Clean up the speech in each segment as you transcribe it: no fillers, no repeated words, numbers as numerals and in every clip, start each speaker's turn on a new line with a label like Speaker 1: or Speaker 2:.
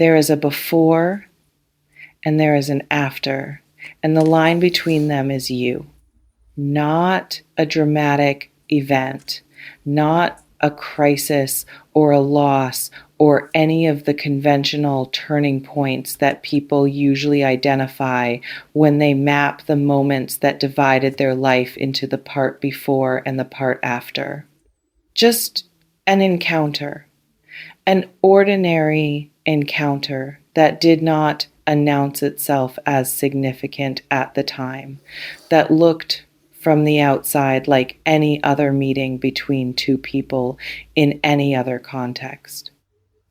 Speaker 1: There is a before and there is an after, and the line between them is you. Not a dramatic event, not a crisis or a loss or any of the conventional turning points that people usually identify when they map the moments that divided their life into the part before and the part after. Just an encounter, an ordinary encounter that did not announce itself as significant at the time, that looked from the outside like any other meeting between two people in any other context.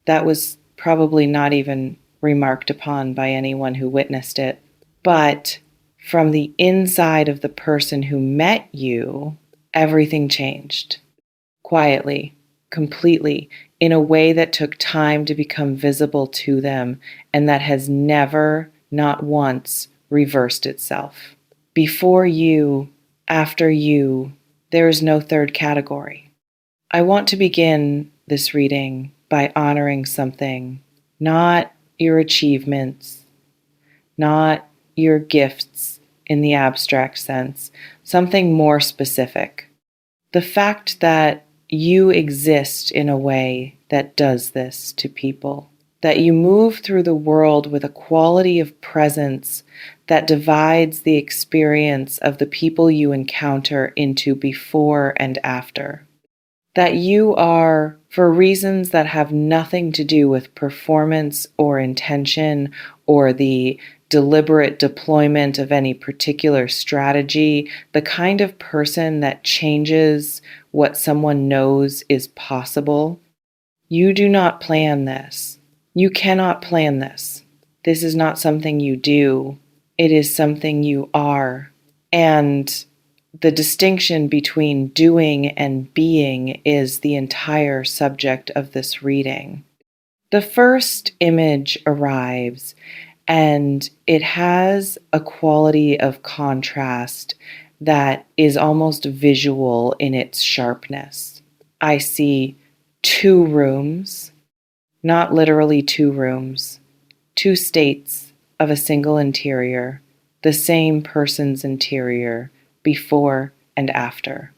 Speaker 1: That was probably not even remarked upon by anyone who witnessed it. But from the inside of the person who met you, everything changed. Quietly, completely, in a way that took time to become visible to them and that has never, not once, reversed itself. Before you, after you, there is no third category. I want to begin this reading by honoring something, not your achievements, not your gifts in the abstract sense, something more specific. The fact that you exist in a way that does this to people, that you move through the world with a quality of presence that divides the experience of the people you encounter into before and after. That you are, for reasons that have nothing to do with performance or intention or the deliberate deployment of any particular strategy, the kind of person that changes what someone knows is possible. You do not plan this. You cannot plan this. This is not something you do. It is something you are. And the distinction between doing and being is the entire subject of this reading. The first image arrives, and it has a quality of contrast that is almost visual in its sharpness. I see two rooms, not literally two rooms, two states of a single interior, the same person's interior, before and after.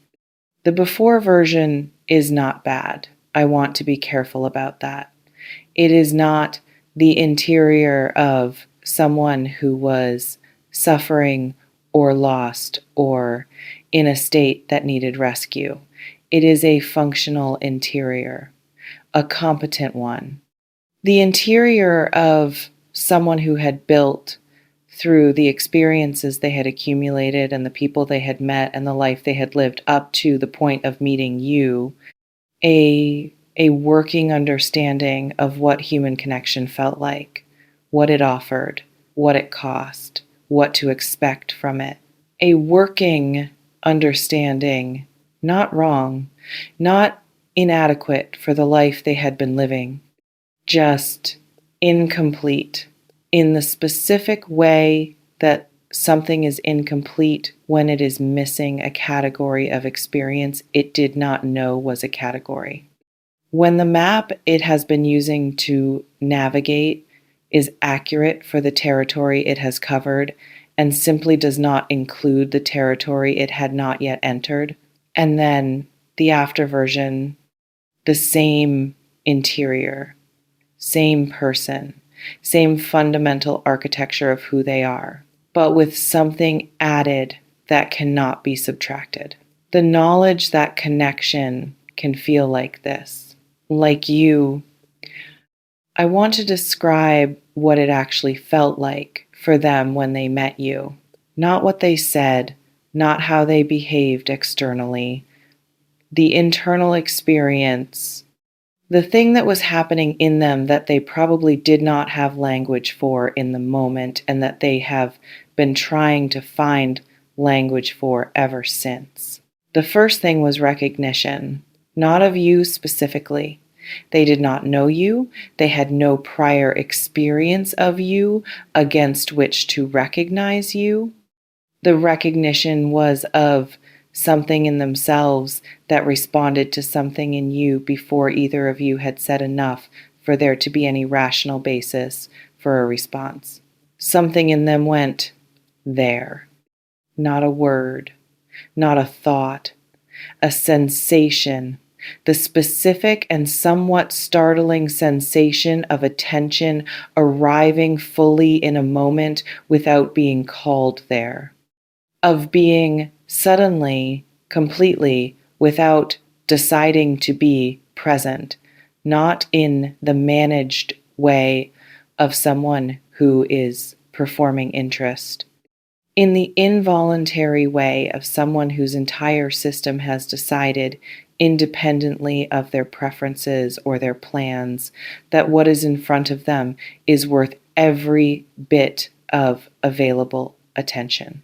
Speaker 1: The before version is not bad. I want to be careful about that. It is not the interior of someone who was suffering or lost or in a state that needed rescue. It is a functional interior, a competent one. The interior of someone who had built through the experiences they had accumulated and the people they had met and the life they had lived up to the point of meeting you, a working understanding of what human connection felt like, what it offered, what it cost, what to expect from it. A working understanding, not wrong, not inadequate for the life they had been living, just incomplete. In the specific way that something is incomplete when it is missing a category of experience it did not know was a category. When the map it has been using to navigate is accurate for the territory it has covered and simply does not include the territory it had not yet entered, and then the after version, the same interior, same person, same fundamental architecture of who they are, but with something added that cannot be subtracted. The knowledge that connection can feel like this, like you. I want to describe what it actually felt like for them when they met you. Not what they said, not how they behaved externally. The internal experience, the thing that was happening in them that they probably did not have language for in the moment and that they have been trying to find language for ever since. The first thing was recognition, not of you specifically. They did not know you. They had no prior experience of you against which to recognize you. The recognition was of something in themselves that responded to something in you before either of you had said enough for there to be any rational basis for a response. Something in them went there. Not a word, not a thought, a sensation, the specific and somewhat startling sensation of attention arriving fully in a moment without being called there, of being suddenly, completely, without deciding to be present, not in the managed way of someone who is performing interest, in the involuntary way of someone whose entire system has decided, independently of their preferences or their plans, that what is in front of them is worth every bit of available attention.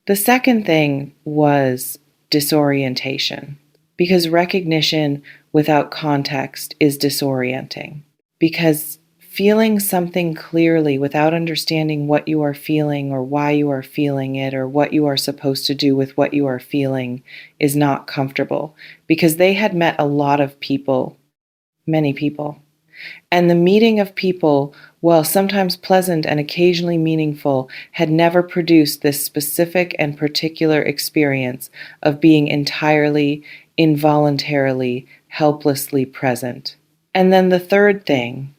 Speaker 1: The second thing was disorientation, because recognition without context is disorienting, because feeling something clearly without understanding what you are feeling or why you are feeling it or what you are supposed to do with what you are feeling is not comfortable, because they had met a lot of people, many people. And the meeting of people, while sometimes pleasant and occasionally meaningful, had never produced this specific and particular experience of being entirely, involuntarily, helplessly present. And then the third thing,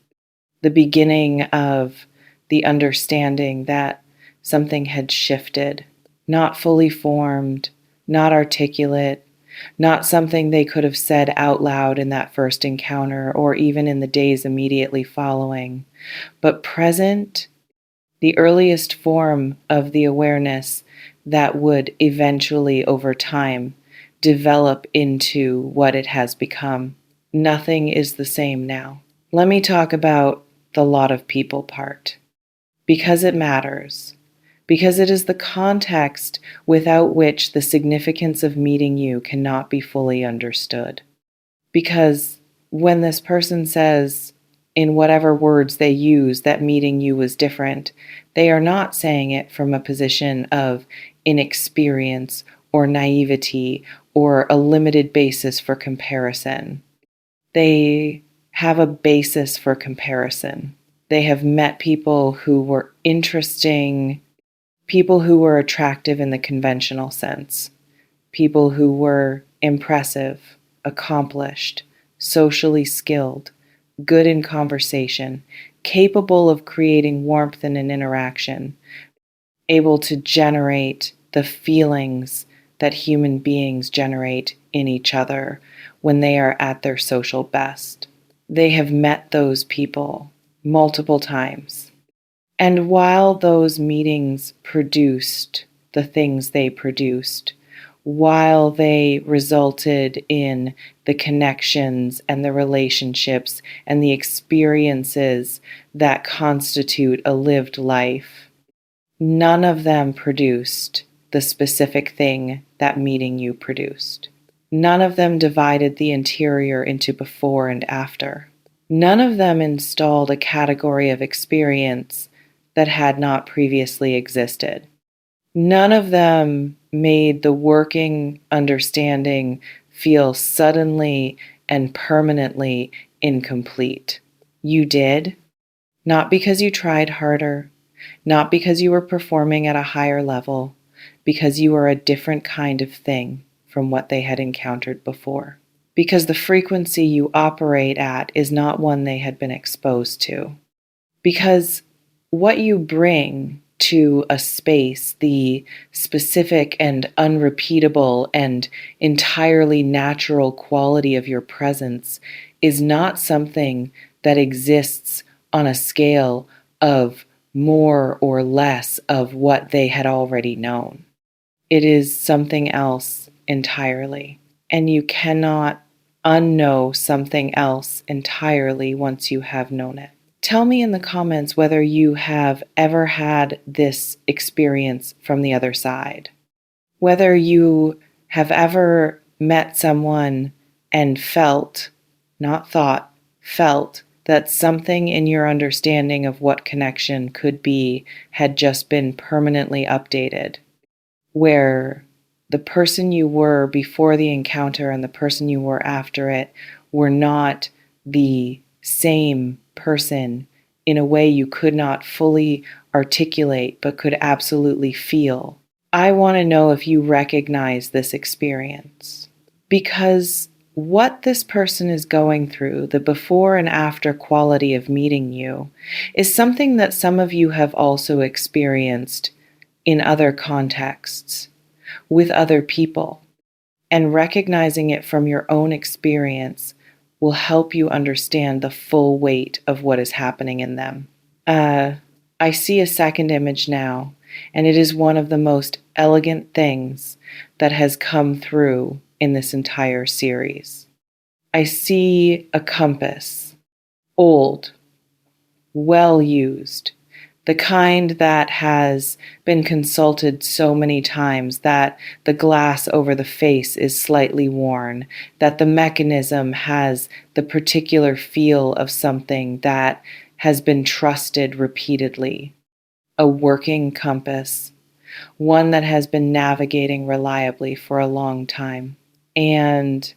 Speaker 1: the beginning of the understanding that something had shifted, not fully formed, not articulate, not something they could have said out loud in that first encounter or even in the days immediately following, but present, the earliest form of the awareness that would eventually, over time, develop into what it has become. Nothing is the same now. Let me talk about the lot of people part, because it matters. Because it is the context without which the significance of meeting you cannot be fully understood. Because when this person says, in whatever words they use, that meeting you was different, they are not saying it from a position of inexperience or naivety or a limited basis for comparison. They have a basis for comparison. They have met people who were interesting, people who were attractive in the conventional sense, people who were impressive, accomplished, socially skilled, good in conversation, capable of creating warmth in an interaction, able to generate the feelings that human beings generate in each other when they are at their social best. They have met those people multiple times. And while those meetings produced the things they produced, while they resulted in the connections and the relationships and the experiences that constitute a lived life, none of them produced the specific thing that meeting you produced. None of them divided the interior into before and after. None of them installed a category of experience that had not previously existed. None of them made the working understanding feel suddenly and permanently incomplete. You did, not because you tried harder, not because you were performing at a higher level, because you are a different kind of thing from what they had encountered before. Because the frequency you operate at is not one they had been exposed to. Because what you bring to a space, the specific and unrepeatable and entirely natural quality of your presence, is not something that exists on a scale of more or less of what they had already known. It is something else entirely, and you cannot unknow something else entirely once you have known it. Tell me in the comments whether you have ever had this experience from the other side. Whether you have ever met someone and felt, not thought, felt that something in your understanding of what connection could be had just been permanently updated, where the person you were before the encounter and the person you were after it were not the same person in a way you could not fully articulate but could absolutely feel. I want to know if you recognize this experience, because what this person is going through, the before and after quality of meeting you, is something that some of you have also experienced in other contexts, with other people. And recognizing it from your own experience will help you understand the full weight of what is happening in them. I see a second image now, and it is one of the most elegant things that has come through in this entire series. I see a compass, old, well used, the kind that has been consulted so many times that the glass over the face is slightly worn, that the mechanism has the particular feel of something that has been trusted repeatedly. A working compass, one that has been navigating reliably for a long time. And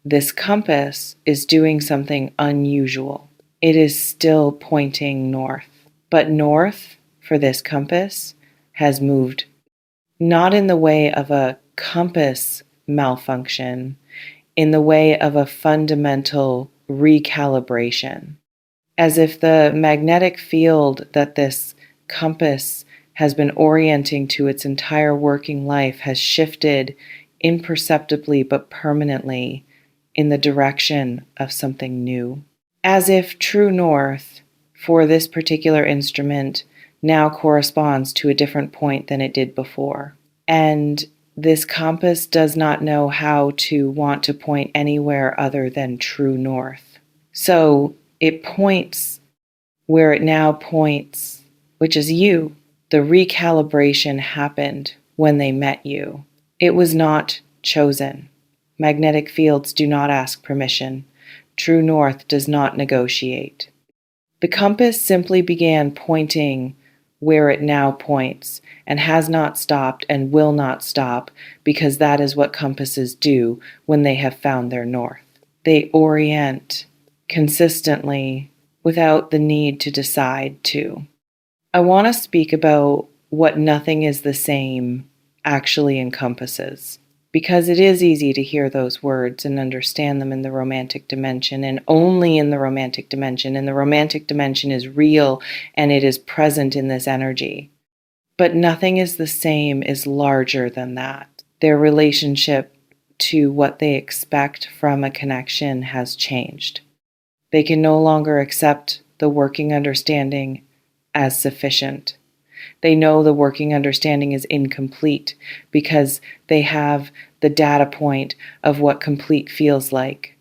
Speaker 1: this compass is doing something unusual. It is still pointing north. But north, for this compass, has moved not in the way of a compass malfunction, in the way of a fundamental recalibration. As if the magnetic field that this compass has been orienting to its entire working life has shifted imperceptibly but permanently in the direction of something new. As if true north for this particular instrument now corresponds to a different point than it did before. And this compass does not know how to want to point anywhere other than true north. So it points where it now points, which is you. The recalibration happened when they met you. It was not chosen. Magnetic fields do not ask permission. True north does not negotiate. The compass simply began pointing where it now points and has not stopped and will not stop, because that is what compasses do when they have found their north. They orient consistently without the need to decide to. I want to speak about what nothing is the same actually encompasses, because it is easy to hear those words and understand them in the romantic dimension, and only in the romantic dimension. And the romantic dimension is real and it is present in this energy. But nothing is the same is larger than that. Their relationship to what they expect from a connection has changed. They can no longer accept the working understanding as sufficient. They know the working understanding is incomplete because they have the data point of what complete feels like.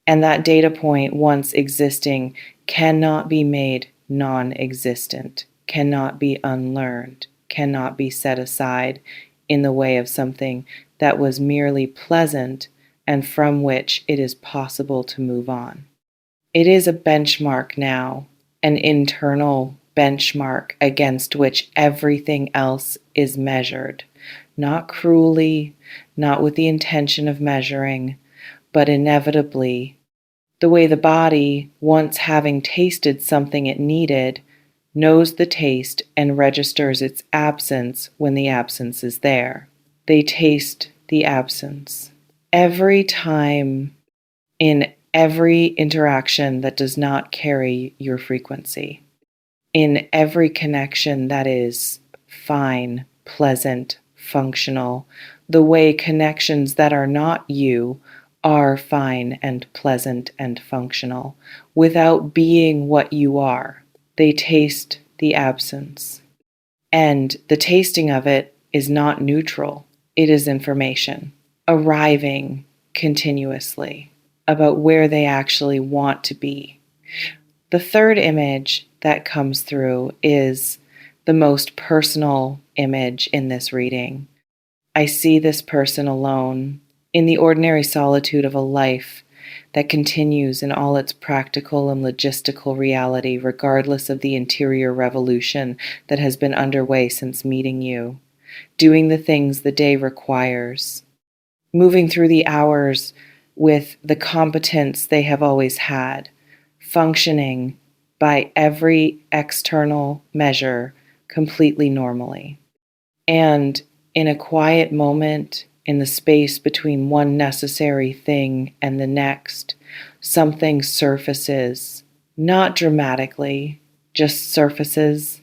Speaker 1: And that data point, once existing, cannot be made non-existent, cannot be unlearned, cannot be set aside in the way of something that was merely pleasant and from which it is possible to move on. It is a benchmark now, an internal benchmark against which everything else is measured, not cruelly, not with the intention of measuring, but inevitably, the way the body, once having tasted something it needed, knows the taste and registers its absence when the absence is there. They taste the absence. Every time, in every interaction that does not carry your frequency, in every connection that is fine, pleasant, functional, the way connections that are not you are fine and pleasant and functional, without being what you are. They taste the absence. And the tasting of it is not neutral. It is information, arriving continuously about where they actually want to be. The third image that comes through is the most personal image in this reading. I see this person alone in the ordinary solitude of a life that continues in all its practical and logistical reality, regardless of the interior revolution that has been underway since meeting you, doing the things the day requires, moving through the hours with the competence they have always had, functioning by every external measure completely normally. And in a quiet moment, in the space between one necessary thing and the next, something surfaces, not dramatically, just surfaces,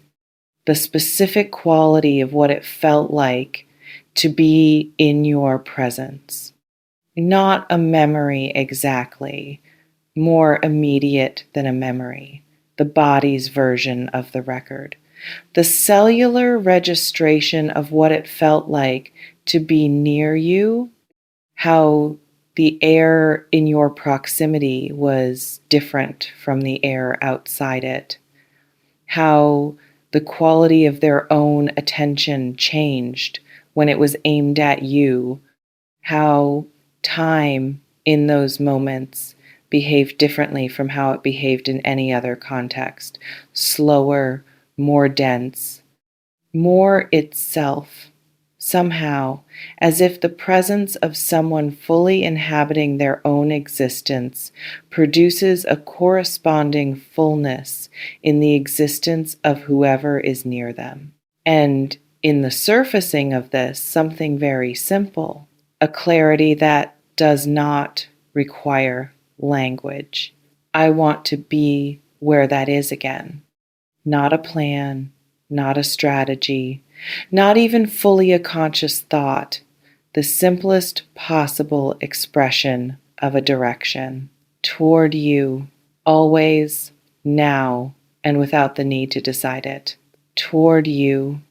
Speaker 1: the specific quality of what it felt like to be in your presence. Not a memory exactly, more immediate than a memory, the body's version of the record. The cellular registration of what it felt like to be near you, how the air in your proximity was different from the air outside it, how the quality of their own attention changed when it was aimed at you, how time in those moments behaved differently from how it behaved in any other context, slower, more dense, more itself, somehow, as if the presence of someone fully inhabiting their own existence produces a corresponding fullness in the existence of whoever is near them. And in the surfacing of this, something very simple, a clarity that does not require language. I want to be where that is again. Not a plan, not a strategy, not even fully a conscious thought, the simplest possible expression of a direction toward you, always, now, and without the need to decide it. Toward you.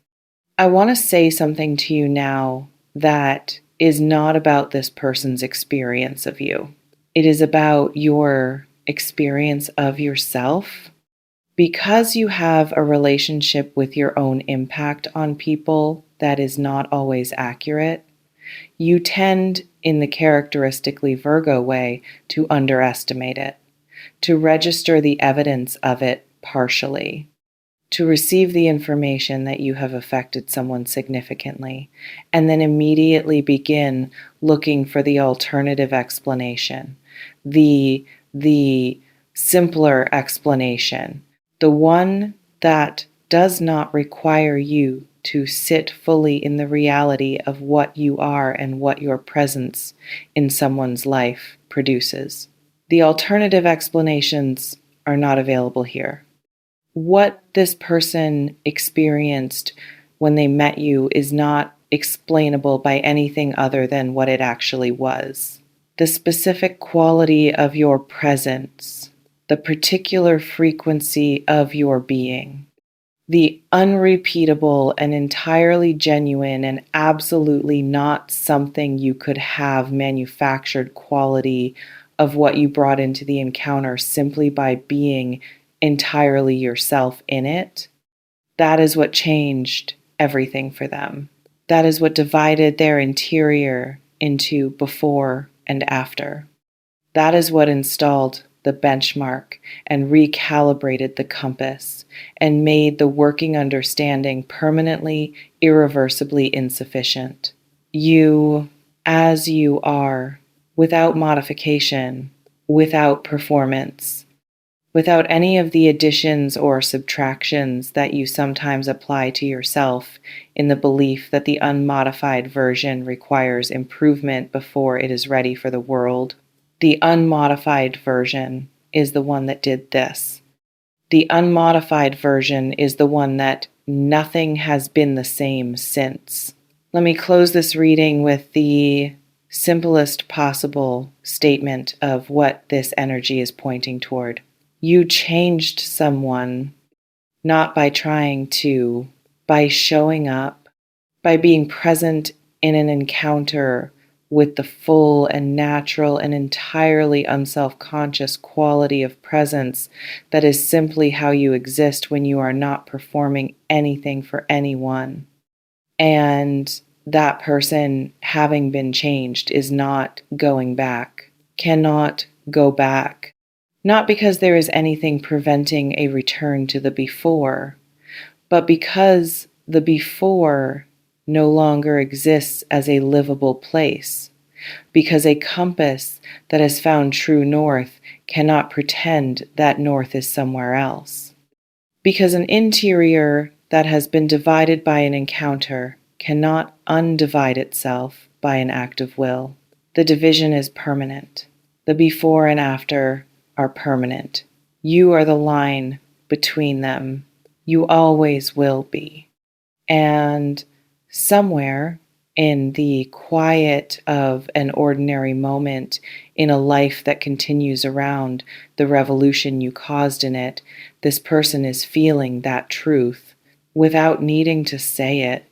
Speaker 1: I want to say something to you now that is not about this person's experience of you. It is about your experience of yourself. Because you have a relationship with your own impact on people that is not always accurate, you tend, in the characteristically Virgo way, to underestimate it, to register the evidence of it partially, to receive the information that you have affected someone significantly, and then immediately begin looking for the alternative explanation, the simpler explanation, the one that does not require you to sit fully in the reality of what you are and what your presence in someone's life produces. The alternative explanations are not available here. What this person experienced when they met you is not explainable by anything other than what it actually was. The specific quality of your presence, the particular frequency of your being, the unrepeatable and entirely genuine and absolutely not something you could have manufactured quality of what you brought into the encounter simply by being entirely yourself in it, that is what changed everything for them. That is what divided their interior into before and after. That is what installed the benchmark and recalibrated the compass and made the working understanding permanently, irreversibly insufficient. You, as you are, without modification, without performance, without any of the additions or subtractions that you sometimes apply to yourself in the belief that the unmodified version requires improvement before it is ready for the world. The unmodified version is the one that did this. The unmodified version is the one that nothing has been the same since. Let me close this reading with the simplest possible statement of what this energy is pointing toward. You changed someone not by trying to, by showing up, by being present in an encounter with the full and natural and entirely unself-conscious quality of presence that is simply how you exist when you are not performing anything for anyone. And that person, having been changed, is not going back, cannot go back. Not because there is anything preventing a return to the before, but because the before no longer exists as a livable place, because a compass that has found true north cannot pretend that north is somewhere else. Because an interior that has been divided by an encounter cannot undivide itself by an act of will. The division is permanent. The before and after are permanent. You are the line between them. You always will be. And somewhere in the quiet of an ordinary moment in a life that continues around the revolution you caused in it, this person is feeling that truth without needing to say it,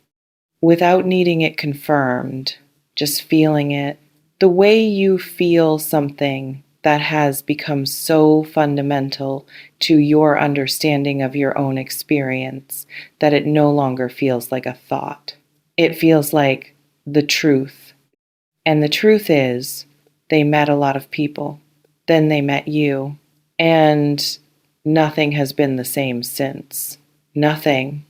Speaker 1: without needing it confirmed, just feeling it. The way you feel something that has become so fundamental to your understanding of your own experience that it no longer feels like a thought. It feels like the truth. And the truth is, they met a lot of people. Then they met you. And nothing has been the same since. Nothing.